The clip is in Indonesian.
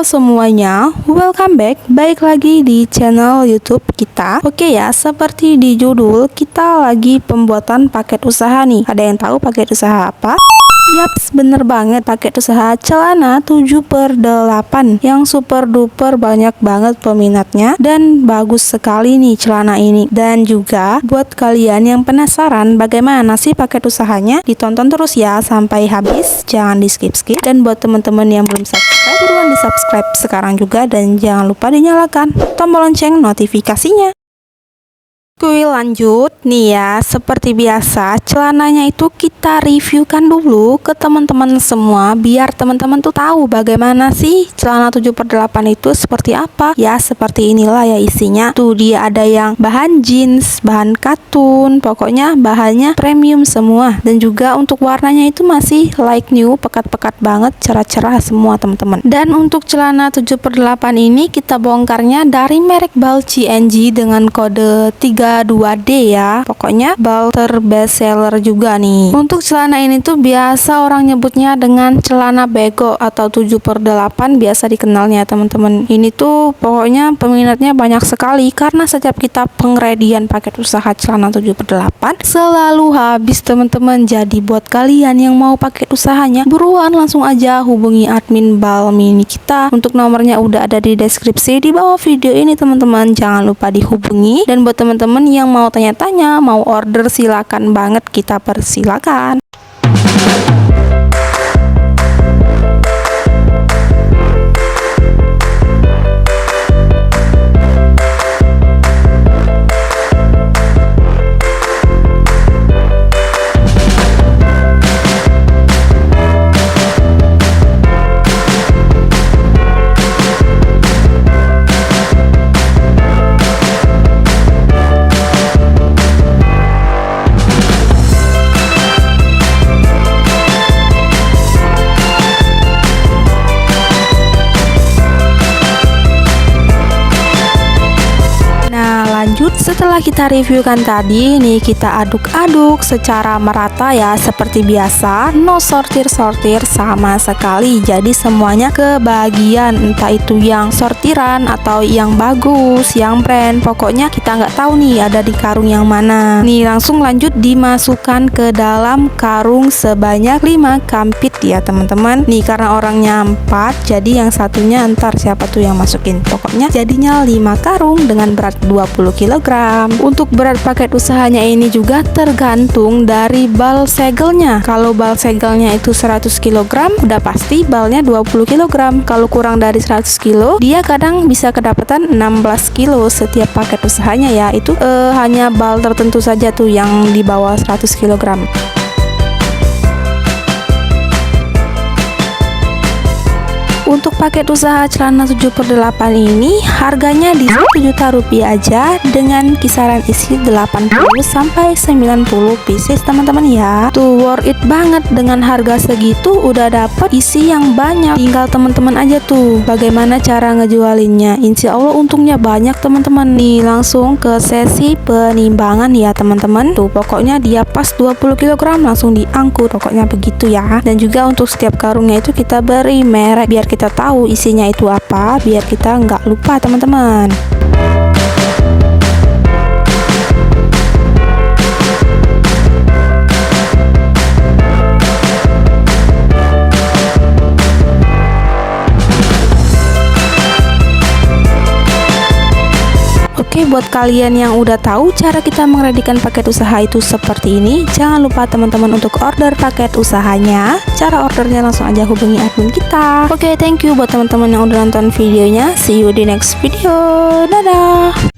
Halo semuanya, welcome back. Baik lagi di channel YouTube kita. Oke ya, seperti di judul, kita lagi pembuatan paket usaha nih. Ada yang tahu paket usaha apa? Yaps, bener banget, paket usaha celana 7/8 yang super duper banyak banget peminatnya dan bagus sekali nih celana ini. Dan juga buat kalian yang penasaran bagaimana sih paket usahanya, ditonton terus ya sampai habis, jangan di skip-skip. Dan buat teman-teman yang belum subscribe, buruan di subscribe sekarang juga dan jangan lupa dinyalakan tombol lonceng notifikasinya. Kuy lanjut nih ya, seperti biasa celananya itu kita reviewkan dulu ke teman-teman semua biar teman-teman tuh tahu bagaimana sih celana 7/8 itu seperti apa ya. Seperti inilah ya isinya tuh, dia ada yang bahan jeans, bahan katun, pokoknya bahannya premium semua. Dan juga untuk warnanya itu masih like new, pekat-pekat banget, cerah-cerah semua teman-teman. Dan untuk celana 7/8 ini kita bongkarnya dari merek Bal CNG dengan kode 32D ya. Pokoknya bal terbest seller juga nih. Untuk celana ini tuh biasa orang nyebutnya dengan celana bego atau 7/8 biasa dikenalnya teman-teman. Ini tuh pokoknya peminatnya banyak sekali karena setiap kita pengredian paket usaha celana 7/8 selalu habis teman-teman. Jadi buat kalian yang mau paket usahanya, buruan langsung aja hubungi admin Bal Mini kita. Untuk nomornya udah ada di deskripsi di bawah video ini teman-teman. Jangan lupa dihubungi. Dan buat teman-teman yang mau tanya-tanya, mau order, silakan banget, kita persilakan. Lanjut, setelah kita reviewkan tadi nih, kita aduk-aduk secara merata ya seperti biasa, no sortir-sortir sama sekali. Jadi semuanya kebagian, entah itu yang sortiran atau yang bagus, yang brand, pokoknya kita nggak tahu nih ada di karung yang mana. Nih langsung lanjut dimasukkan ke dalam karung sebanyak 5 kampit ya teman-teman. Nih karena orangnya 4, jadi yang satunya ntar siapa tuh yang masukin. Pokoknya jadinya 5 karung dengan berat 20 kg. Untuk berat paket usahanya ini juga tergantung dari bal segelnya. Kalau bal segelnya itu 100 kg, udah pasti balnya 20 kg. Kalau kurang dari 100 kg, dia kadang bisa kedapatan 16 kg setiap paket usahanya ya. Itu hanya bal tertentu saja tuh yang di bawah 100 kg. Untuk paket usaha celana 7/8 ini harganya di 1 juta rupiah aja dengan kisaran isi 80 sampai 90 pieces teman-teman ya. Tuh worth it banget, dengan harga segitu udah dapet isi yang banyak. Tinggal teman-teman aja tuh bagaimana cara ngejualinnya. Insya Allah untungnya banyak teman-teman. Nih langsung ke sesi penimbangan ya teman-teman. Tuh pokoknya dia pas 20 kg langsung diangkut, pokoknya begitu ya. Dan juga untuk setiap karungnya itu kita beri merek biar kita tahu isinya itu apa, biar kita nggak lupa teman-teman. Oke, buat kalian yang udah tahu cara kita mengredikan paket usaha itu seperti ini, jangan lupa teman-teman untuk order paket usahanya. Cara ordernya langsung aja hubungi admin kita. Oke, thank you buat teman-teman yang udah nonton videonya. See you di next video. Dadah.